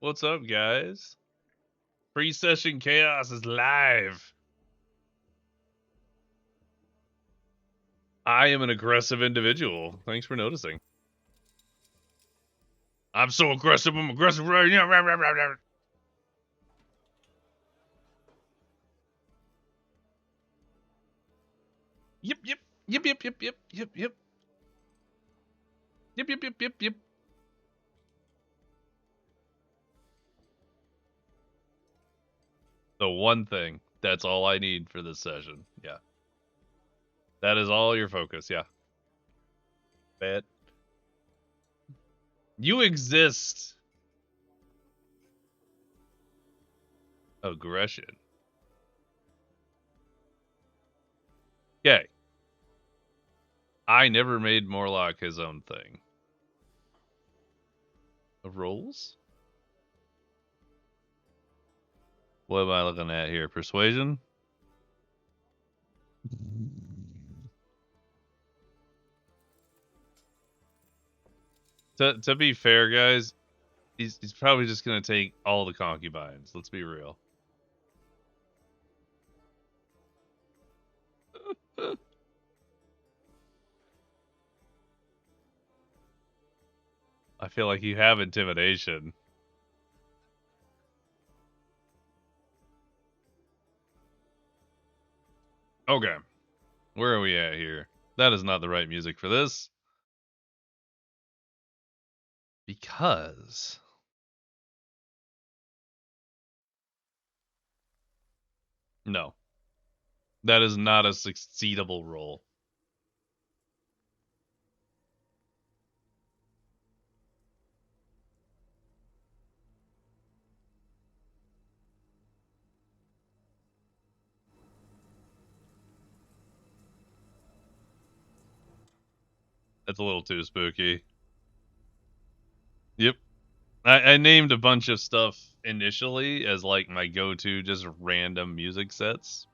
What's up, guys? Pre-session chaos is live. I am an aggressive individual. Thanks for noticing. I'm so aggressive. I'm aggressive right now. Yep, yep, yep, yep, yep, yep, yep, yep. Yep, yep, yep, yep, yep. The one thing. That's all I need for this session. Yeah. That is all your focus. Yeah. Bet. You exist. Aggression. Okay. I never made Morlock his own thing. Rolls? What am I looking at here? Persuasion? To be fair, guys, he's probably just gonna take all the concubines. Let's be real. I feel like you have intimidation. Okay. Where are we at here? That is not the right music for this. Because no. That is not a succeedable roll. That's a little too spooky. Yep. I named a bunch of stuff initially as like my go-to just random music sets.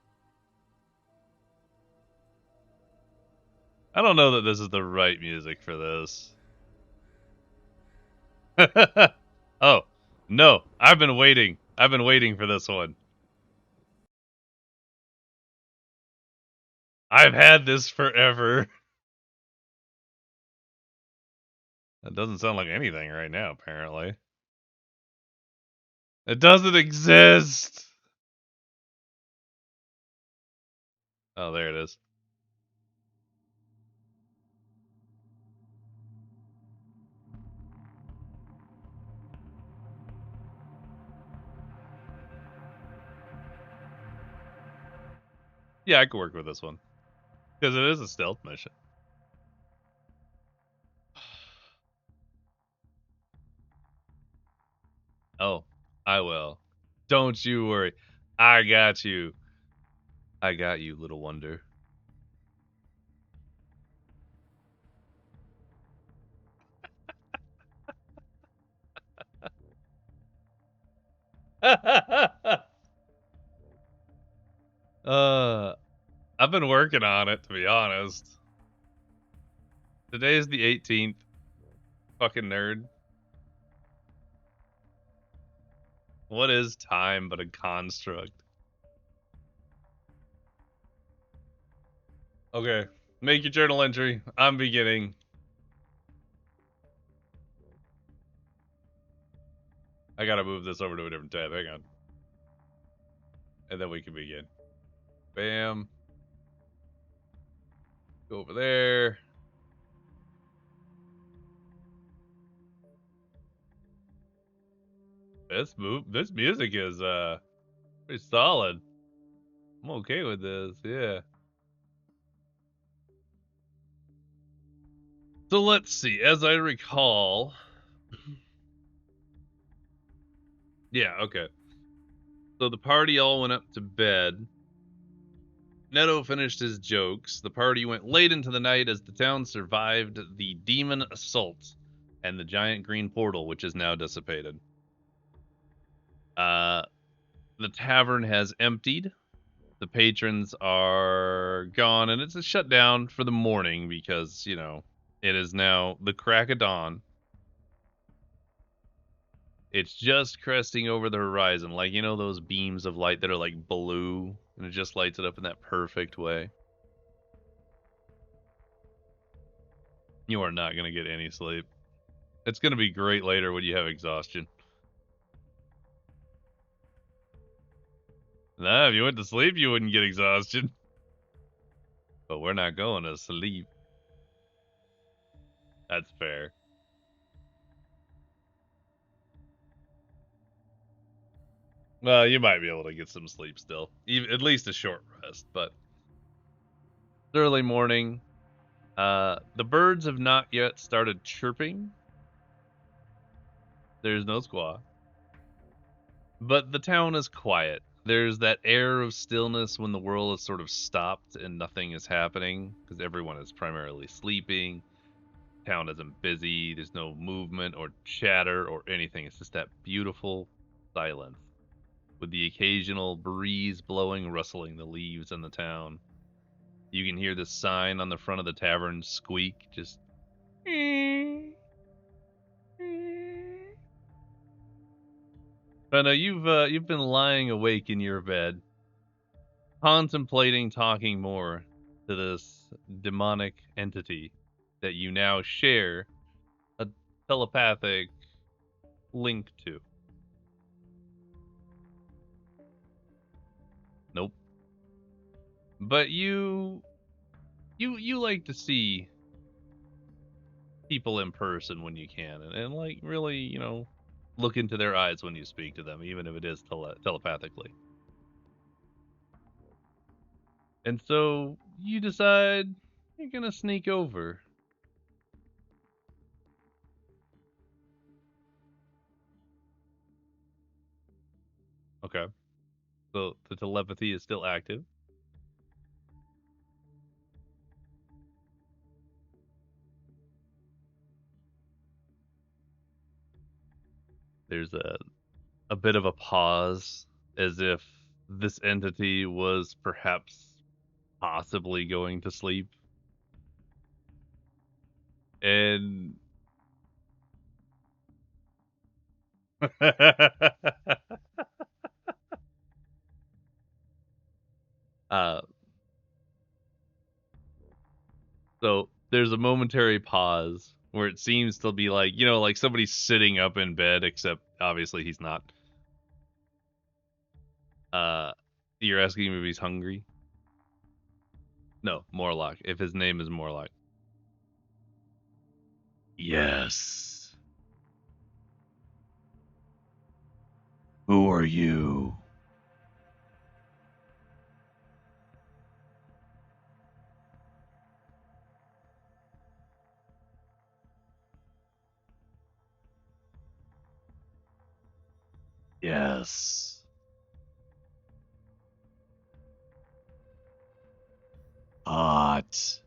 I don't know that this is the right music for this. Oh, no. I've been waiting. I've been waiting for this one. I've had this forever. That doesn't sound like anything right now, apparently. It doesn't exist. Oh, there it is. Yeah, I could work with this one. Because it is a stealth mission. Oh, I will. Don't you worry. I got you. I got you, little wonder. I've been working on it, to be honest. Today is the 18th. Fucking nerd. What is time but a construct? Okay. Make your journal entry. I'm beginning. I gotta move this over to a different tab. Hang on. And then we can begin. Bam. Go over there. This music is pretty solid. I'm okay with this, yeah. So let's see. As I recall, yeah, okay. So the party all went up to bed. Neto finished his jokes. The party went late into the night as the town survived the demon assault and the giant green portal, which is now dissipated. The tavern has emptied. The patrons are gone, and it's a shutdown for the morning because, you know, it is now the crack of dawn. It's just cresting over the horizon, like, you know those beams of light that are like blue, and it just lights it up in that perfect way. You are not going to get any sleep. It's going to be great later when you have exhaustion. Nah, if you went to sleep, you wouldn't get exhaustion. But we're not going to sleep. That's fair. Well, you might be able to get some sleep still. Even, at least a short rest, but it's early morning. The birds have not yet started chirping. There's no squawk. But the town is quiet. There's that air of stillness when the world is sort of stopped and nothing is happening because everyone is primarily sleeping. Town isn't busy. There's no movement or chatter or anything. It's just that beautiful silence with the occasional breeze blowing, rustling the leaves in the town. You can hear the sign on the front of the tavern squeak, just. But you've been lying awake in your bed, contemplating talking more to this demonic entity that you now share a telepathic link to. Nope. But you like to see people in person when you can, and like really, look into their eyes when you speak to them, even if it is telepathically. And so you decide you're gonna sneak over. Okay. So the telepathy is still active. There's a bit of a pause, as if this entity was perhaps possibly going to sleep. And uh so there's a momentary pause where it seems to be like, like somebody's sitting up in bed, except obviously he's not. Uh you're asking him if he's hungry? No, Morlock. If his name is Morlock. Yes. Who are you? Yes. Hot.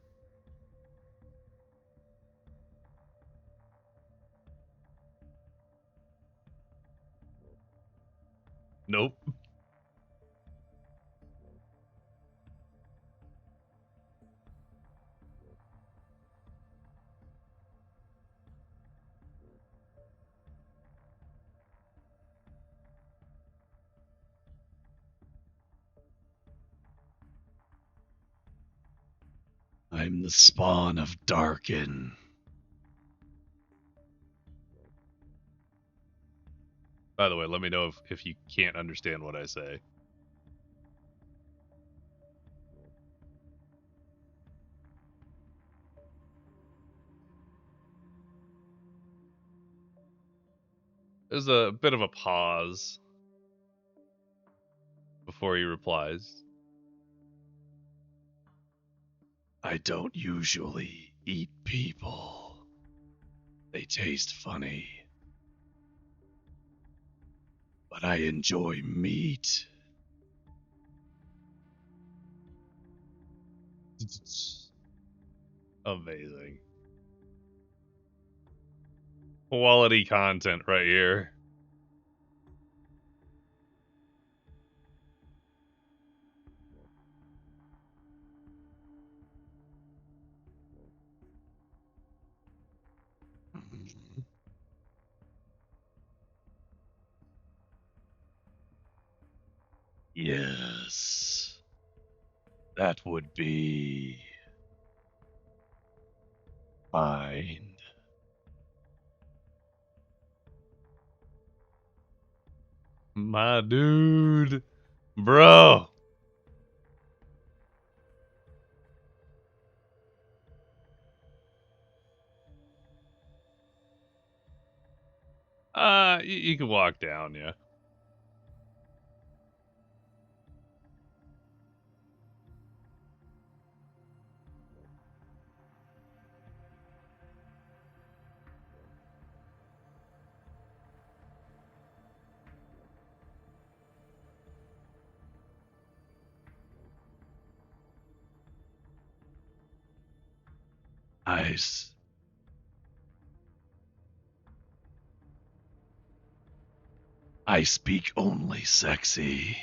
Nope. I'm the spawn of Darkin. By the way, let me know if you can't understand what I say. There's a bit of a pause before he replies. I don't usually eat people. They taste funny. But I enjoy meat. Amazing. Quality content right here. Yes. That would be fine. My dude. Bro. You can walk down, yeah. Nice. I speak only sexy.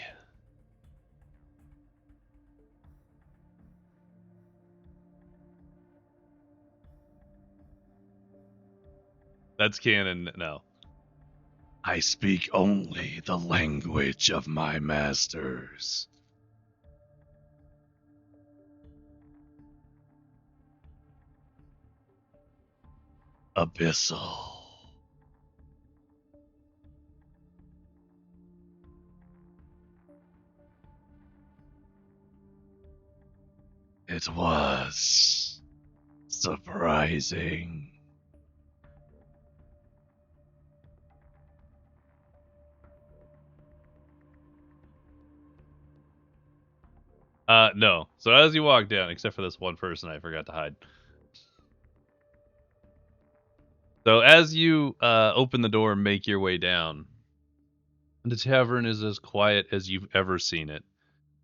That's canon now. I speak only the language of my masters. Abyssal. It was surprising. No. So as you walk down, except for this one person I forgot to hide. So as you open the door and make your way down, the tavern is as quiet as you've ever seen it.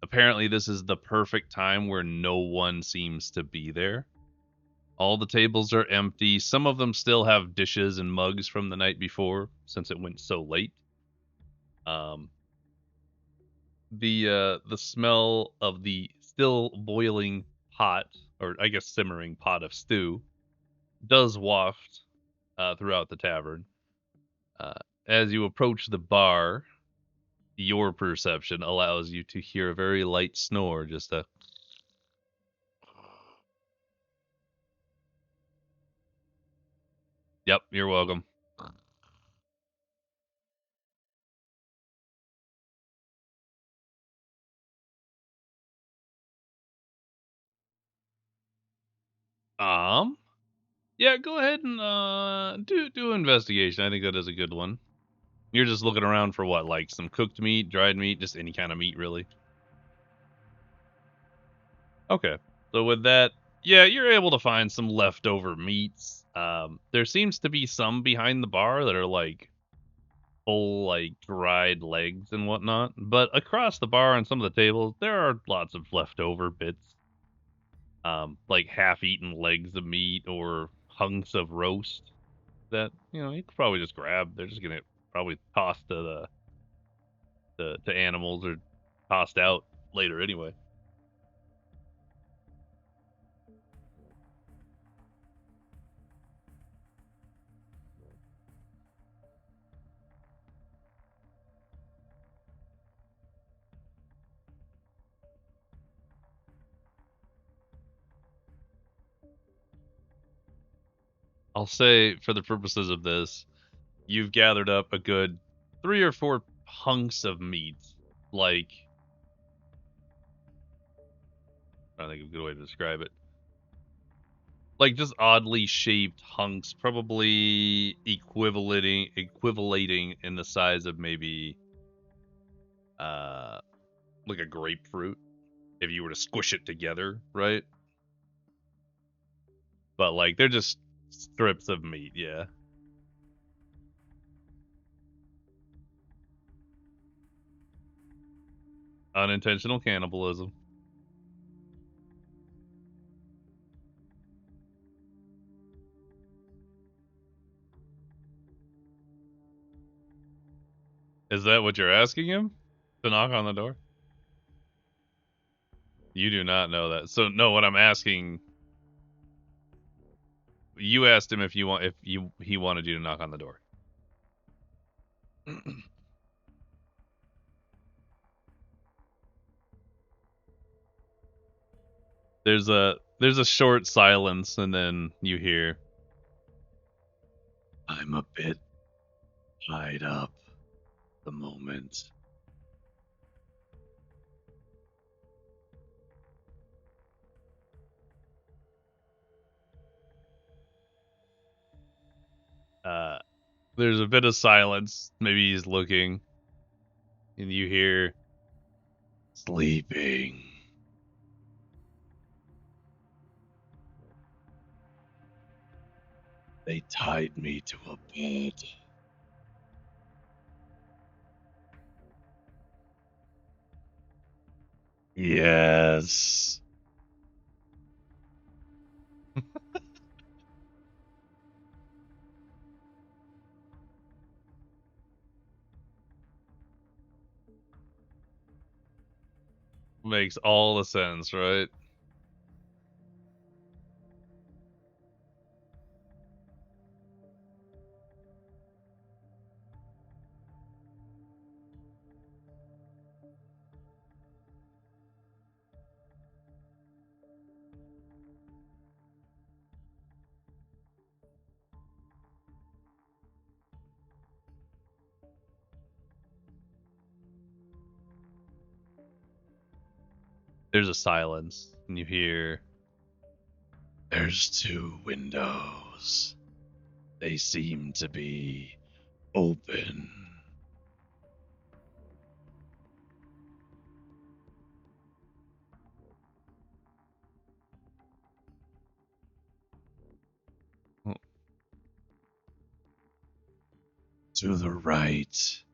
Apparently, this is the perfect time where no one seems to be there. All the tables are empty. Some of them still have dishes and mugs from the night before, since it went so late. Um, the smell of the still boiling pot, or I guess simmering pot of stew, does waft throughout the tavern. Uh, as you approach the bar, your perception allows you to hear a very light snore, just a. Yep, you're welcome. Um, yeah, go ahead and do investigation. I think that is a good one. You're just looking around for what, like some cooked meat, dried meat, just any kind of meat, really. Okay. So with that, yeah, you're able to find some leftover meats. There seems to be some behind the bar that are like full, like dried legs and whatnot. But across the bar and some of the tables, there are lots of leftover bits, like half-eaten legs of meat or hunks of roast that you could probably just grab. They're just gonna probably toss to to animals or tossed out later anyway. I'll say, for the purposes of this, you've gathered up a good 3 or 4 hunks of meat, like, I don't think of a good way to describe it. Like just oddly shaped hunks, probably equivalating in the size of maybe uh like a grapefruit if you were to squish it together, right? But like they're just strips of meat, yeah. Unintentional cannibalism. Is that what you're asking him? To knock on the door? You do not know that. So no, what I'm asking, you asked him if he wanted you to knock on the door. There's a short silence, and then you hear, "I'm a bit tied up at the moment." Uh, there's a bit of silence. Maybe he's looking, and you hear, "Sleeping." They tied me to a bed. Yes. Makes all the sense, right? There's a silence, and you hear, "There's two windows. They seem to be open." To the right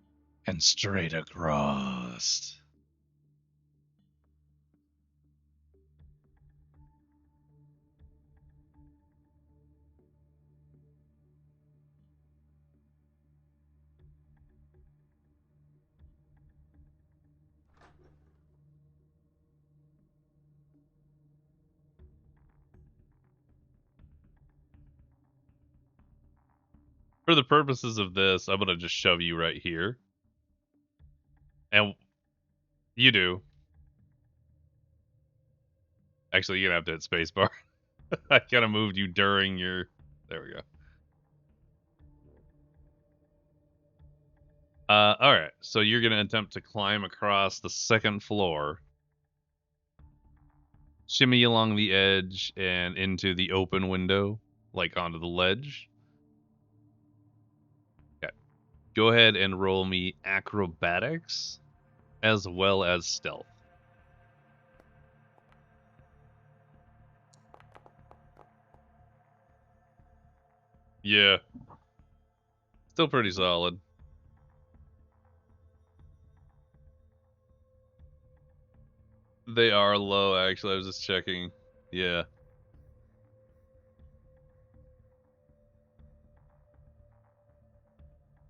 and straight across. For the purposes of this, I'm gonna just shove you right here. And you do. Actually, you're gonna have to hit spacebar. I kind of moved you during your. There we go. All right. So you're gonna attempt to climb across the second floor, shimmy along the edge, and into the open window, like onto the ledge. Okay. Go ahead and roll me acrobatics as well as stealth. Yeah, still pretty solid. They are low, actually. I was just checking. Yeah.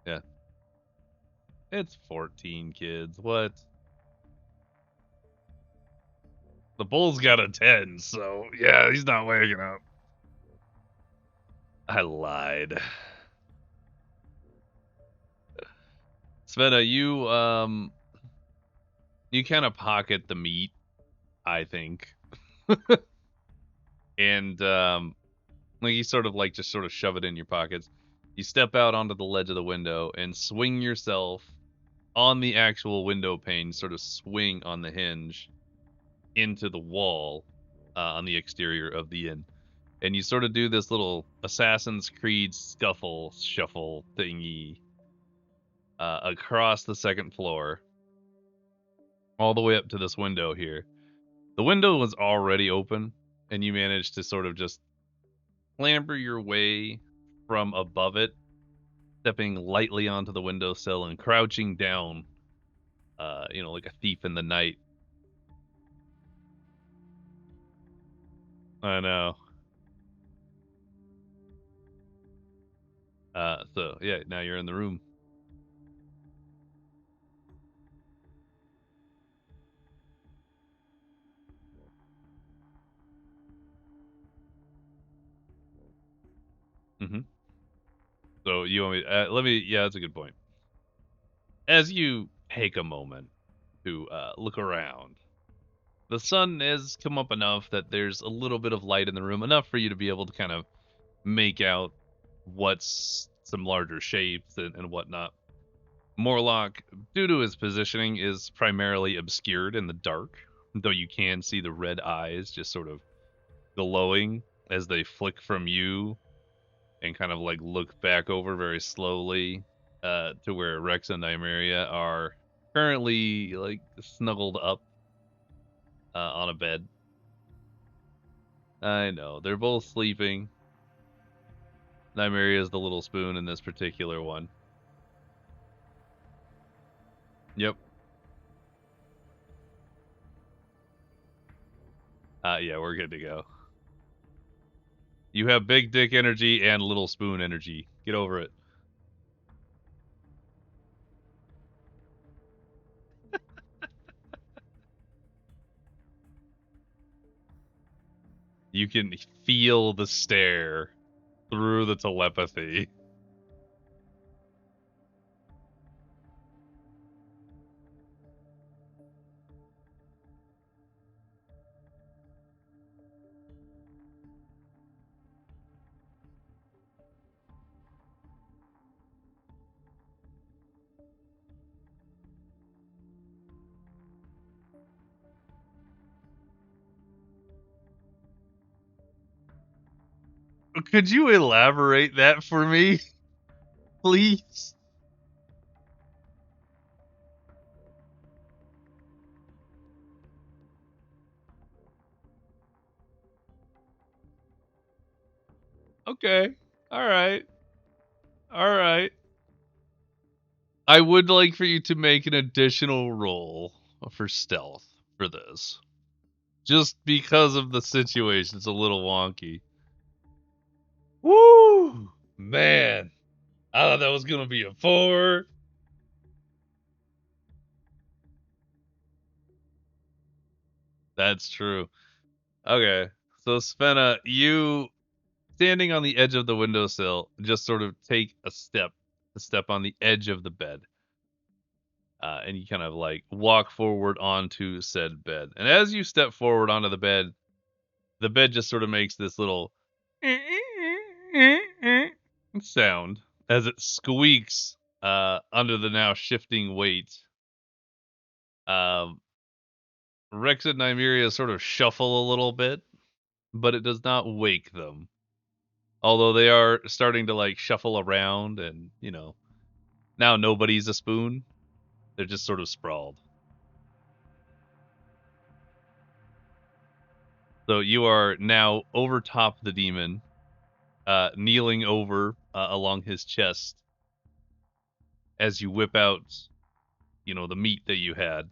Yeah. It's 14 kids. What? The bull's got a 10, so yeah, he's not waking up. I lied. Svena, you kind of pocket the meat, I think. And like you sort of like just sort of shove it in your pockets. You step out onto the ledge of the window and swing yourself on the actual window pane, sort of swing on the hinge into the wall on the exterior of the inn. And you sort of do this little Assassin's Creed shuffle thingy across the second floor, all the way up to this window here. The window was already open, and you managed to sort of just clamber your way from above it, stepping lightly onto the windowsill and crouching down, like a thief in the night. I know. So yeah, now you're in the room. hmm So you want me? Let me. Yeah, that's a good point. As you take a moment to look around, The sun has come up enough that there's a little bit of light in the room, enough for you to be able to kind of make out what's some larger shapes and whatnot. Morlock, due to his positioning, is primarily obscured in the dark, though you can see the red eyes just sort of glowing as they flick from you and kind of like look back over very slowly to where Rex and Nymeria are currently like snuggled up on a bed. I know, they're both sleeping. Nymeria is the little spoon in this particular one. Yep. Yeah, we're good to go. You have big dick energy and little spoon energy. Get over it. You can feel the stare through the telepathy. Could you elaborate that for me, please? Okay. All right. All right. I would like for you to make an additional roll for stealth for this. Just because of the situation, it's a little wonky. Woo! Man. I thought that was going to be a 4. That's true. Okay. So, Svena, you standing on the edge of the windowsill, just sort of take a step on the edge of the bed. And you kind of like walk forward onto said bed. And as you step forward onto the bed just sort of makes this little sound as it squeaks under the now shifting weight. Um, Rex and Nymeria sort of shuffle a little bit, but it does not wake them. Although they are starting to like shuffle around and, now nobody's a spoon. They're just sort of sprawled. So you are now over top the demon, kneeling over along his chest as you whip out, the meat that you had.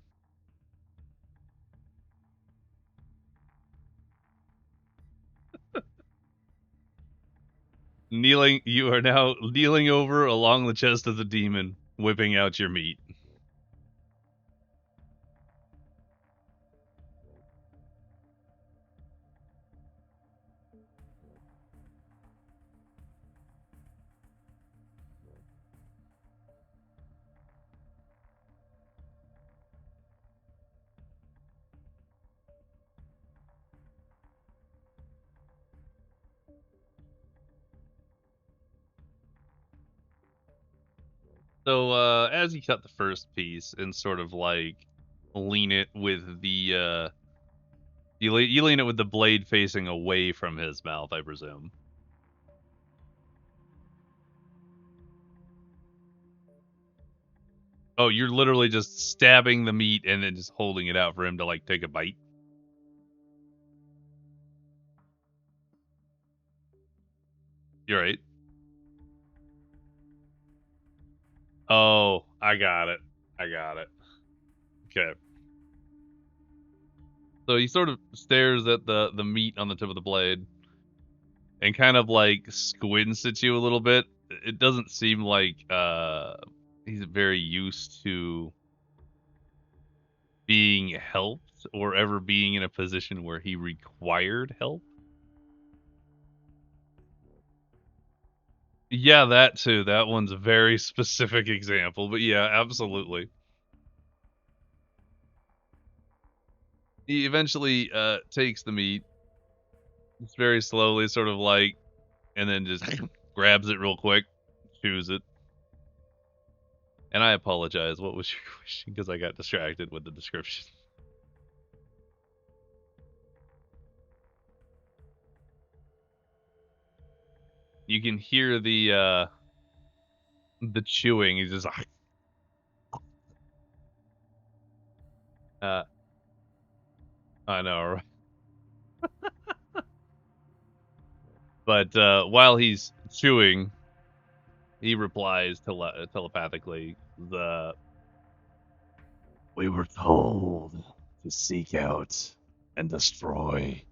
You are now kneeling over along the chest of the demon, whipping out your meat. So as you cut the first piece and sort of like lean it with you lean it with the blade facing away from his mouth, I presume. Oh, you're literally just stabbing the meat and then just holding it out for him to like take a bite. You're right. Oh, I got it. I got it. Okay. So he sort of stares at the meat on the tip of the blade and kind of like squints at you a little bit. It doesn't seem like he's very used to being helped or ever being in a position where he required help. Yeah, that too. That one's a very specific example, but yeah, absolutely. He eventually takes the meat. It's very slowly, sort of like, and then just grabs it real quick, chews it. And I apologize. What was your question? Because I got distracted with the description. You can hear the chewing. He's just like, I know, right? But while he's chewing, he replies telepathically, "We were told to seek out and destroy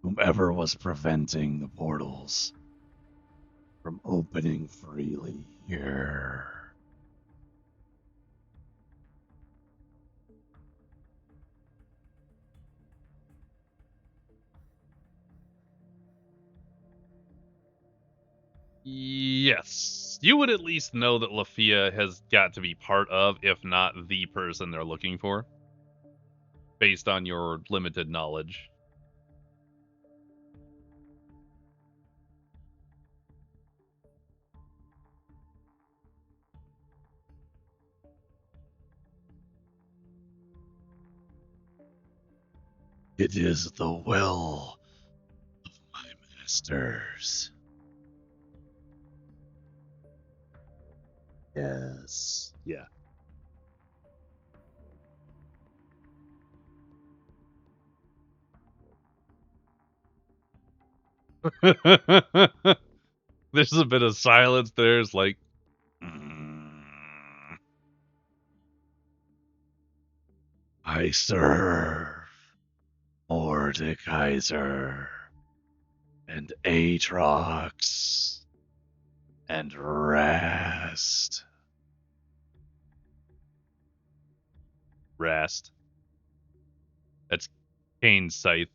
whomever was preventing the portals from opening freely here." Yes. You would at least know that Lafia has got to be part of, if not the person they're looking for, based on your limited knowledge. It is the will of my masters. Yes. Yeah. There's a bit of silence there. It's like, I serve Mordekaiser and Aatrox and Rast. Rast. That's Kane's scythe.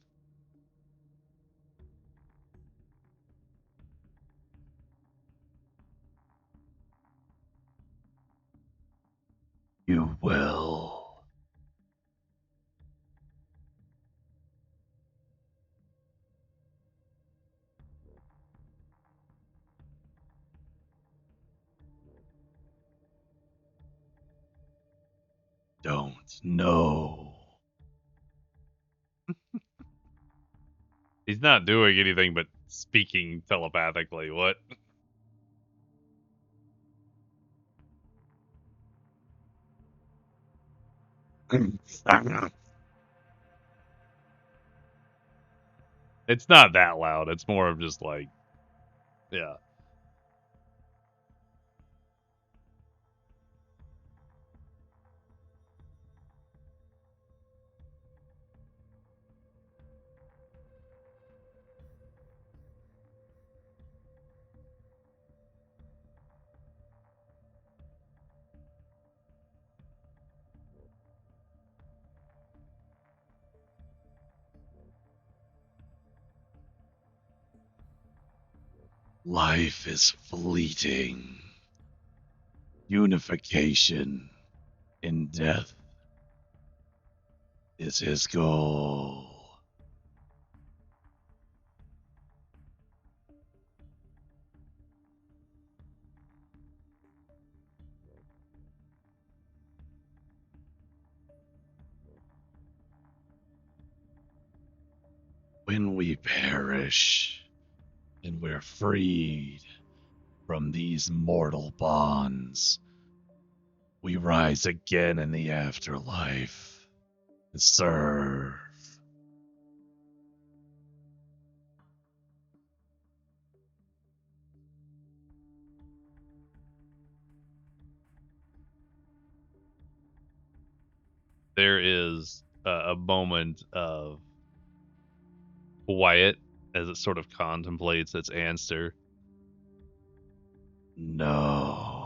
You will. Don't know. He's not doing anything but speaking telepathically. What? It's not that loud. It's more of just like, yeah. Life is fleeting. Unification in death is his goal. When we perish and we're freed from these mortal bonds, we rise again in the afterlife to serve. There is a moment of quiet as it sort of contemplates its answer. No.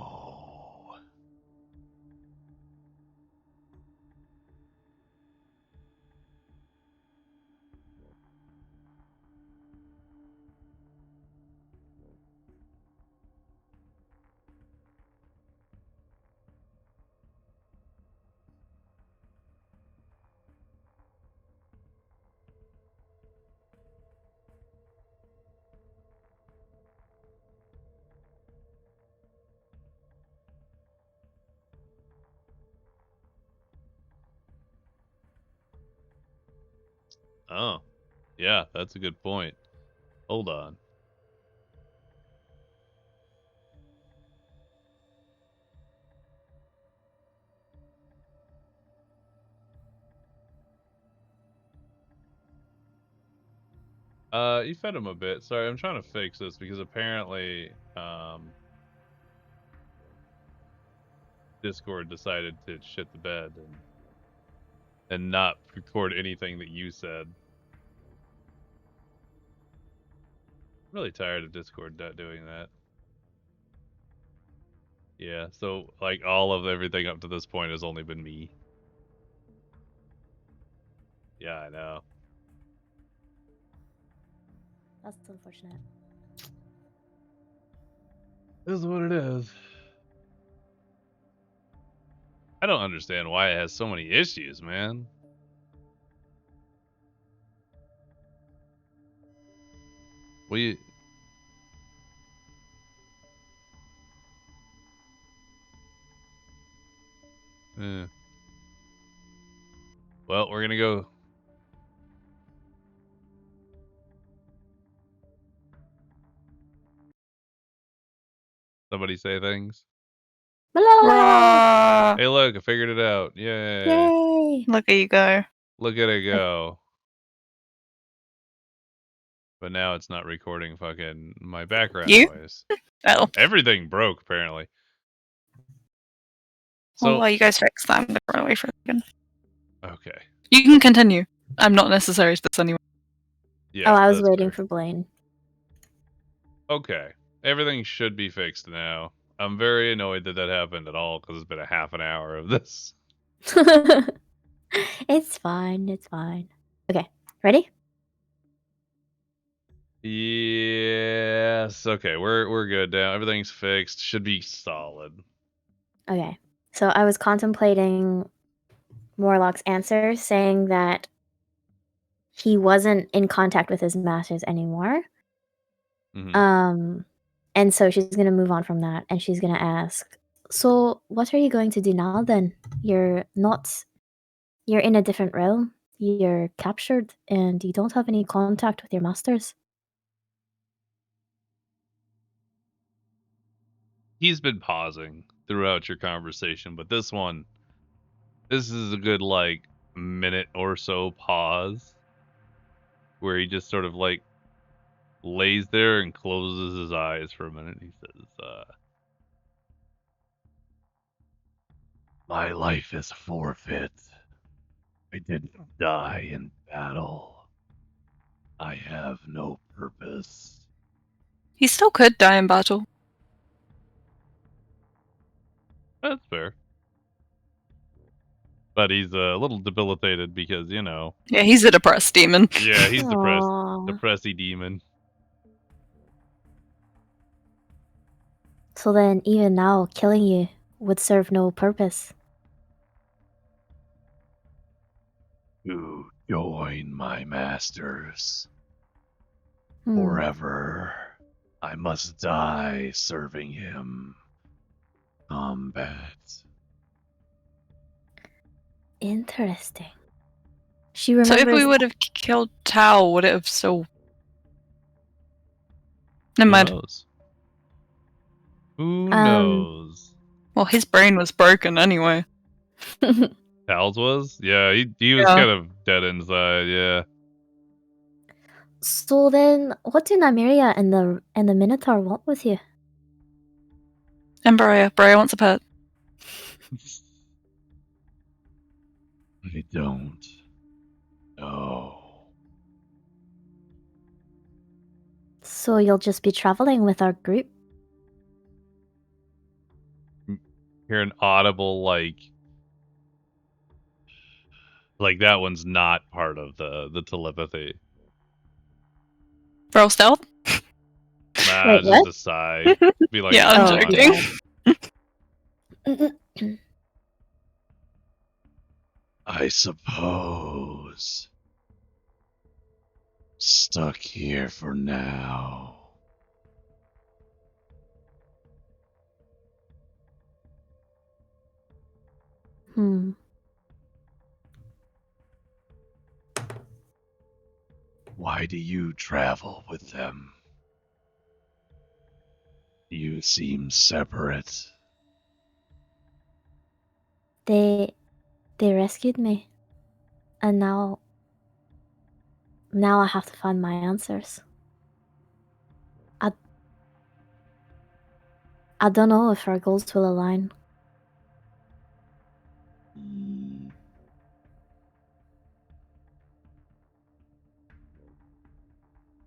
Oh, yeah, that's a good point. Hold on. You fed him a bit. Sorry, I'm trying to fix this because apparently, Discord decided to shit the bed and not record anything that you said. I'm really tired of Discord doing that. Yeah, so like all of everything up to this point has only been me. Yeah, I know. That's unfortunate. It is what it is. I don't understand why it has so many issues, man. We Well, we're gonna go. Somebody say things. Blah! Hey, look, I figured it out. Yay. Yay! Look at you go. Look at it go. But now it's not recording fucking my background You? noise. Oh. Everything broke, apparently. Well, So, while you guys fix that, I'm gonna run away for a second. okay. You can continue. I'm not necessary to this anyway. Yeah, I was that's waiting fair. for Blaine. Okay. Everything should be fixed now. I'm very annoyed that happened at all because it's been a half an hour of this. It's fine. It's fine. Okay, ready? Yes. Okay, we're good now. Everything's fixed. Should be solid. Okay. So I was contemplating Morlock's answer, saying that he wasn't in contact with his masters anymore. Mm-hmm. And so she's gonna move on from that, and she's gonna ask, "So, what are you going to do now? Then you're in a different realm. You're captured, and you don't have any contact with your masters." He's been pausing throughout your conversation, but this is a good like minute or so pause where he just sort of like lays there and closes his eyes for a minute. He says, "My life is forfeit. I didn't die in battle. I have no purpose." He still could die in battle. That's fair. But he's a little debilitated because, you know. Yeah, he's a depressed demon. Yeah, he's depressed. Aw. Depressy demon. So then, even now, killing you would serve no purpose. To join my masters. Hmm. Forever. I must die serving him. Combat. Interesting. She So remembers. if we would have killed Tao, would it have still... Never mind. Who knows? Who knows? Well, his brain was broken anyway. Tal's was? Yeah, he was Yeah. kind of dead inside, yeah. So then, what do Nymeria and the Minotaur want with you? And Bria wants a pet. I don't know. So you'll just be traveling with our group? Hear an audible like that one's not part of the telepathy. Roll stealth? Nah, Wait, just what? a sigh. Be like, Yeah, it's I'm fine. joking. I suppose. Stuck here for now. Why do you travel with them? You seem separate. They rescued me. And now I have to find my answers. I don't know if our goals will align.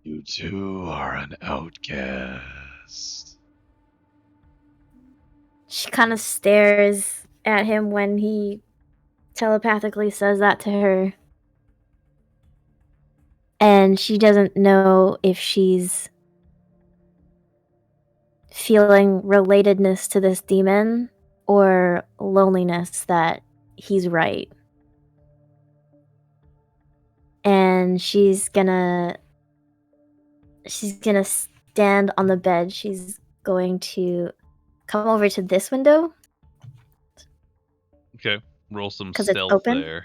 You two are an outcast. She kind of stares at him when he telepathically says that to her. And she doesn't know if she's feeling relatedness to this demon or loneliness that he's right. And she's gonna stand on the bed. She's going to come over to this window. Okay, roll some 'Cause it's stealth open? there.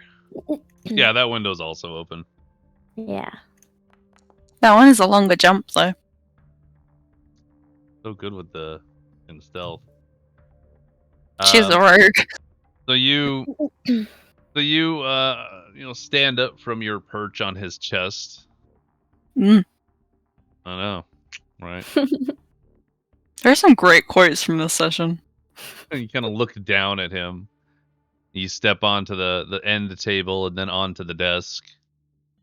Yeah, that window's also open. Yeah. That one is a longer jump, though. So good with the in stealth. She's a rogue. So you stand up from your perch on his chest. Mm. I know, right? There are some great quotes from this session. And you kind of look down at him. You step onto the end table and then onto the desk,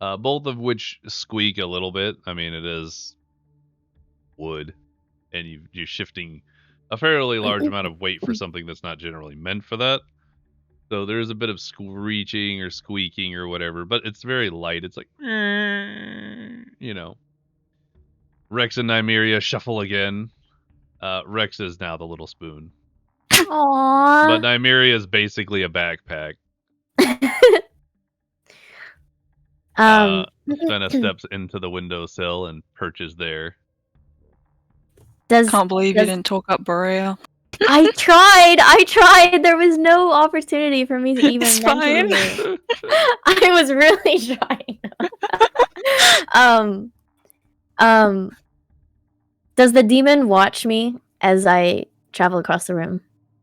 both of which squeak a little bit. I mean, it is wood, and you're shifting a fairly large amount of weight for something that's not generally meant for that. So there's a bit of screeching or squeaking or whatever, but it's very light. It's like, you know. Rex and Nymeria shuffle again. Rex is now the little spoon. Aww. But Nymeria is basically a backpack. Svena steps into the windowsill and perches there. Can't believe you didn't talk up Borea. I tried. There was no opportunity for me to even It's mention fine. it. I was really trying. Does the demon watch me as I travel across the room?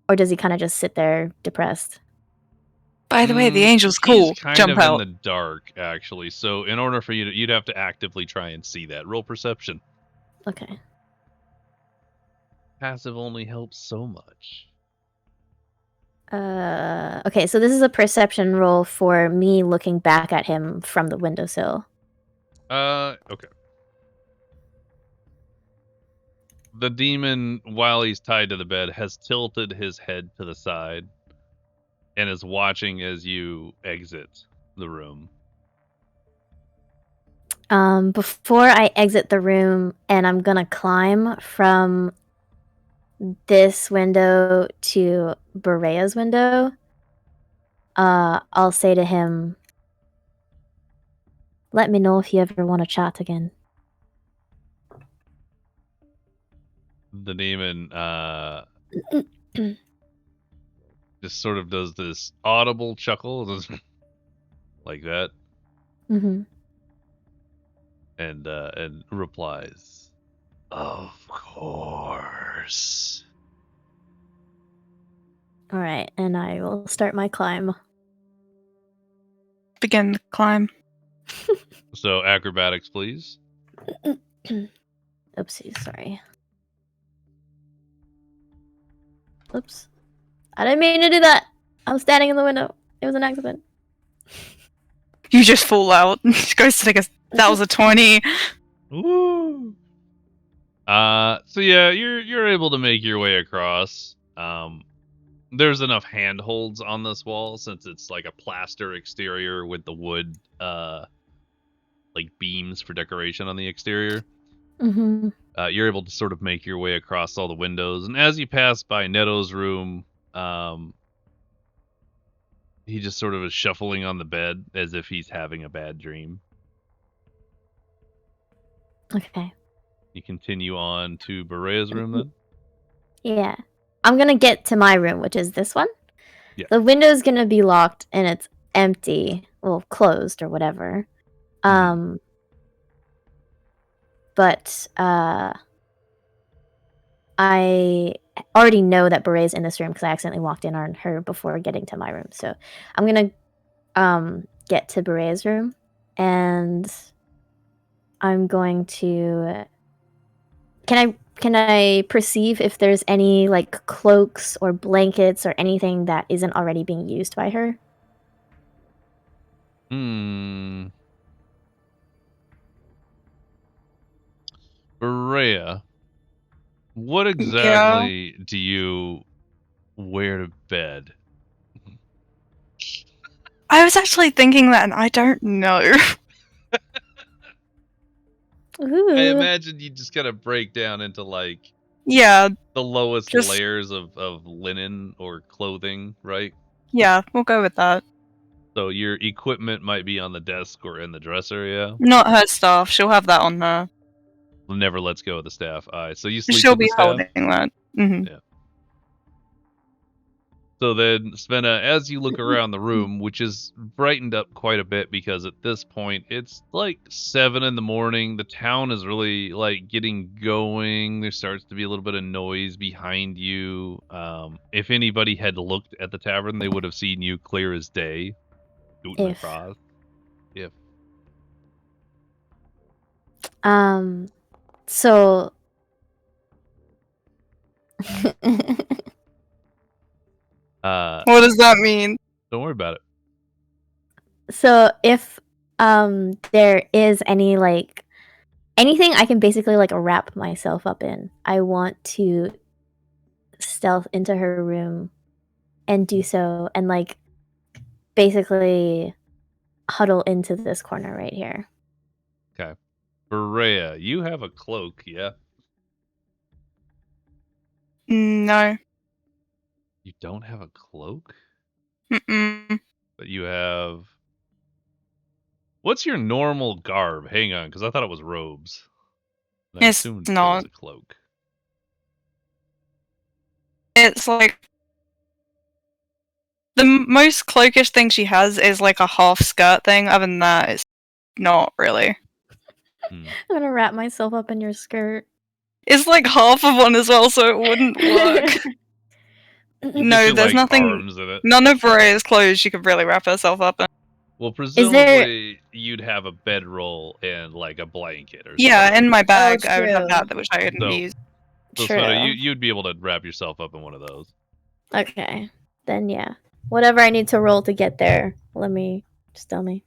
Or does he kind of just sit there depressed? By the way, the angel's cool. He's kind Jump of out. in the dark, actually. So in order for you'd have to actively try and see that. Roll perception. Okay. Passive only helps so much. Okay, so this is a perception roll for me looking back at him from the windowsill. Okay. The demon, while he's tied to the bed, has tilted his head to the side and is watching as you exit the room. Before I exit the room, and I'm gonna climb from this window to Borea's window, I'll say to him, let me know if you ever want to chat again. The demon just sort of does this audible chuckle like that. Mm-hmm. And replies, "Of course." All right, and I will start my climb. Begin the climb. So acrobatics, please. Oopsies, sorry. Oops. I didn't mean to do that. I was standing in the window. It was an accident. You just fall out. Goes to take that was a 20. Woo! So yeah, you're able to make your way across. There's enough handholds on this wall since it's like a plaster exterior with the wood like beams for decoration on the exterior. Mm-hmm. You're able to sort of make your way across all the windows, and as you pass by Neto's room, he just sort of is shuffling on the bed as if he's having a bad dream. Okay. You continue on to Borea's room then? Yeah. I'm gonna get to my room, which is this one. Yeah. The window's gonna be locked and it's empty. Well, closed or whatever. but I already know that Beret's in this room because I accidentally walked in on her before getting to my room. So I'm gonna get to Beret's room, and I'm going to. Can I perceive if there's any like cloaks or blankets or anything that isn't already being used by her? Berea, what exactly do you wear to bed? I was actually thinking that, and I don't know. Ooh. I imagine you just gotta break down into like Yeah, the lowest just- layers of linen or clothing, right? yeah, we'll go with that. So your equipment might be on the desk or in the dresser, yeah? Not her staff. She'll have that on her. Never lets go of the staff. All right, so you sleep She'll with the be staff? holding that. Mm-hmm. Yeah. So then, Svena, as you look around the room, which is brightened up quite a bit because at this point it's like 7 in the morning. The town is really like getting going. There starts to be a little bit of noise behind you. If anybody had looked at the tavern, they would have seen you clear as day, shooting If. across. If. So. What does that mean? Don't worry about it. So if there is any like anything I can basically like wrap myself up in, I want to stealth into her room and do so and like basically huddle into this corner right here. Okay. Berea, you have a cloak, yeah? No. You don't have a cloak? Mm-mm. But you have... What's your normal garb? Hang on, because I thought it was robes. And I It's assumed it not. was a cloak. It's like the most cloakish thing she has is like a half skirt thing. Other than that, it's not really. I'm gonna wrap myself up in your skirt. It's like half of one as well, so it wouldn't work. No, there's like nothing. Arms in it. None of Berea's clothes she could really wrap herself up in. Well, presumably you'd have a bedroll and like a blanket or something. Yeah, in my bag, Oh, I would have true. that, which I couldn't So- use. So, True. Svena, you'd be able to wrap yourself up in one of those. Okay. Then yeah. Whatever I need to roll to get there, just tell me.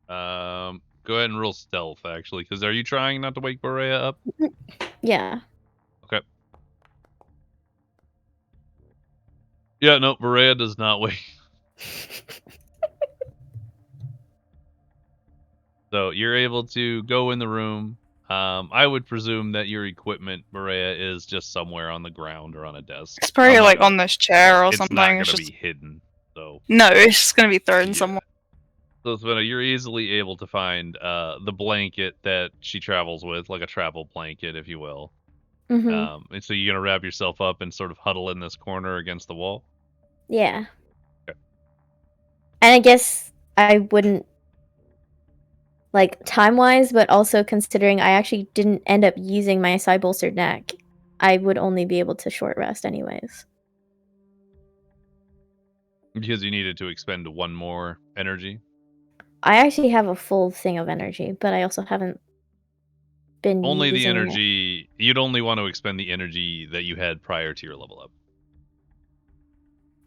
Go ahead and roll stealth, actually, because are you trying not to wake Berea up? Yeah. Okay. Yeah, no, Berea does not wake. So you're able to go in the room. I would presume that your equipment, Berea, is just somewhere on the ground or on a desk. It's probably I'm not like gonna- on this chair or It's something. not going It's to just be hidden. So no, it's just gonna be thrown Yeah. somewhere. So, Svena, you're easily able to find the blanket that she travels with, like a travel blanket, if you will. Mm-hmm. And so you're gonna wrap yourself up and sort of huddle in this corner against the wall. Yeah. Okay. And I guess I wouldn't like time-wise, but also considering I actually didn't end up using my side bolstered neck, I would only be able to short rest anyways. Because you needed to expend one more energy. I actually have a full thing of energy, but I also haven't been Only the using it. energy. You'd only want to expend the energy that you had prior to your level up.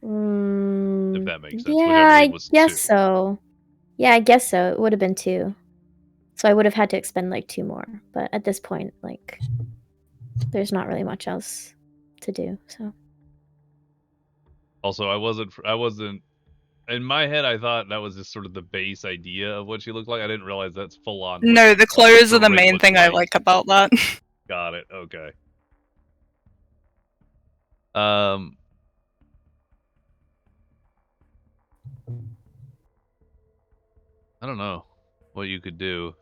If that makes sense. Yeah, Which I believe was guess 2. so. Yeah, I guess so. It would have been 2. So I would have had to expend like 2 more. But at this point, like, there's not really much else to do. So Also, I wasn't. In my head, I thought that was just sort of the base idea of what she looked like. I didn't realize that's full on. No, the clothes are the Beret main looks thing I like about that. Got it. Okay. I don't know what you could do.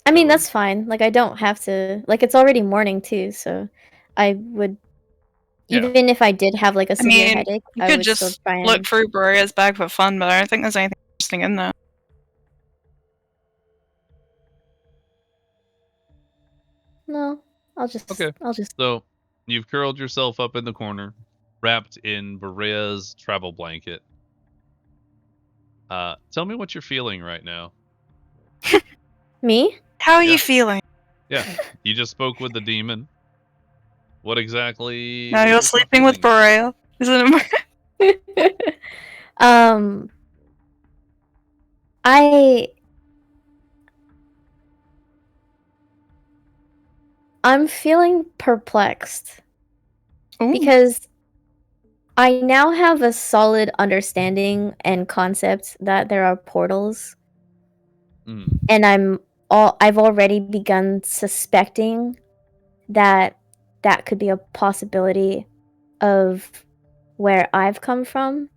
I mean, So- that's fine. Like, I don't have to. Like, it's already morning too, so I would. Yeah. Even if I did have like a severe mean, headache, You I could would still just try and. look through Berea's bag for fun, but I don't think there's anything interesting in there. No, I'll just. Okay. I'll just. So you've curled yourself up in the corner, wrapped in Berea's travel blanket. Tell me what you're feeling right now. Me? How are Yeah. you feeling? Yeah, you just spoke with the demon. What exactly? Now what you're is the sleeping with feeling? Berea. Isn't it? I'm feeling perplexed Ooh. because I now have a solid understanding and concept that there are portals, and I've already begun suspecting that that could be a possibility of where I've come from.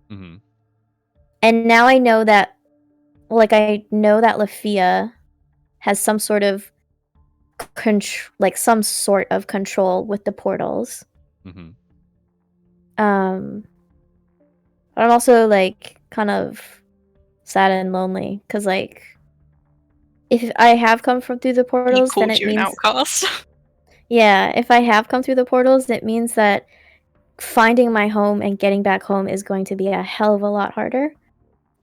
Mm-hmm. And now I know that, like, I know that Lafia has some sort of some sort of control with the portals. Mm-hmm. But I'm also like kind of sad and lonely because, like, if I have come from through the He portals, then called it you an means, outcast. yeah, if I have come through the portals, it means that finding my home and getting back home is going to be a hell of a lot harder.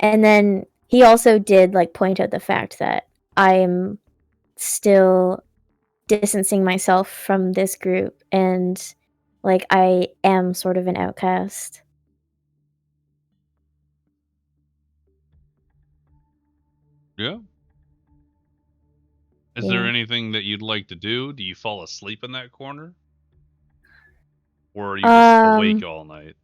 And then he also did like point out the fact that I am still distancing myself from this group, and like I am sort of an outcast. Yeah. Is there Yeah. anything that you'd like to do? Do you fall asleep in that corner? Or are you just awake all night?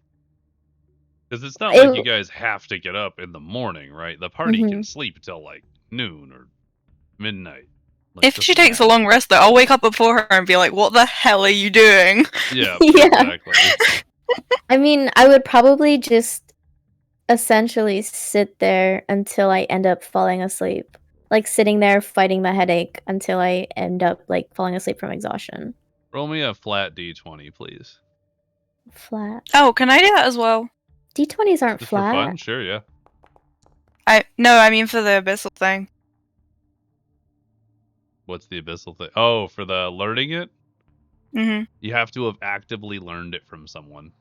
Because it's not like you guys have to get up in the morning, right? The party can sleep till like noon or midnight. Like, If she doesn't takes a matter. long rest, though, I'll wake up before her and be like, "What the hell are you doing?" Yeah, Yeah. exactly. I mean, I would probably just essentially sit there until I end up falling asleep. Like sitting there fighting the headache until I end up like falling asleep from exhaustion. Roll me a flat d20, please. Flat. Oh, can I do that as well? D20s aren't Just flat. for fun? Sure, yeah. No, I mean for the abyssal thing. What's the abyssal thing? Oh, for the learning it? Mm-hmm. You have to have actively learned it from someone.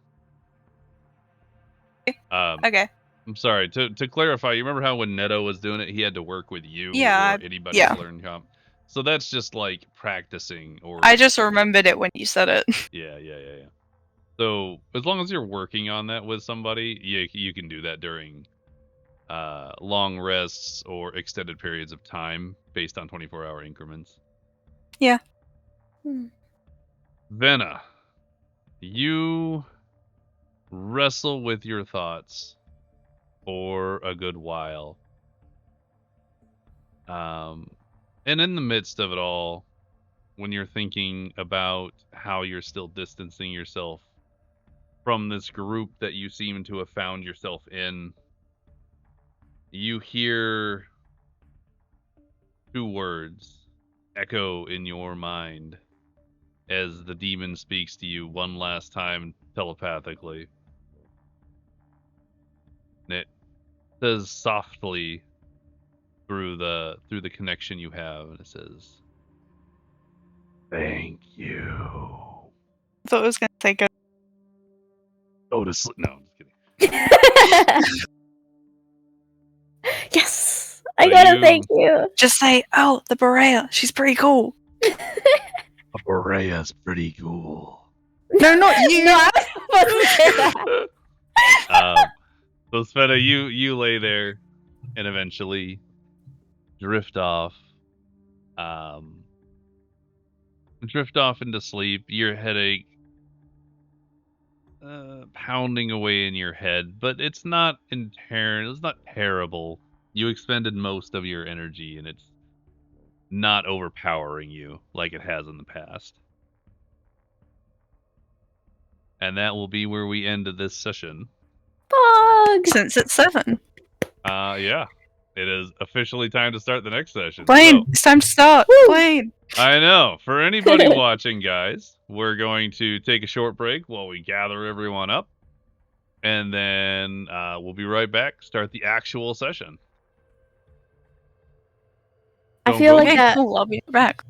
Okay. I'm sorry. To clarify, you remember how when Neto was doing it, he had to work with you Yeah, or anybody yeah. to learn comp? So that's just like practicing or I just remembered it when you said it. Yeah. So as long as you're working on that with somebody, you can do that during long rests or extended periods of time based on 24-hour increments. Yeah. Svena, you wrestle with your thoughts for a good while. And in the midst of it all, when you're thinking about how you're still distancing yourself from this group that you seem to have found yourself in, you hear two words echo in your mind as the demon speaks to you one last time telepathically. And it says softly through the connection you have, and it says, "Thank you." I thought it was gonna say go. Go to sleep. No, I'm just kidding. Yes! I gotta thank you. Just say, "Oh, the Berea. She's pretty cool." Berea's pretty cool. No, not you. No, I was supposed to say that. So Svena, you lay there and eventually drift off. Drift off into sleep. Your headache pounding away in your head, but it's not it's not terrible. You expended most of your energy and it's not overpowering you like it has in the past. And that will be where we end this session. Bug! Since it's 7. Yeah. It is officially time to start the next session. Blaine, So, it's time to start. Woo! Blaine. I know. For anybody watching, guys, we're going to take a short break while we gather everyone up. And then we'll be right back, start the actual session. I feel like Okay, that. cool. I'll be back.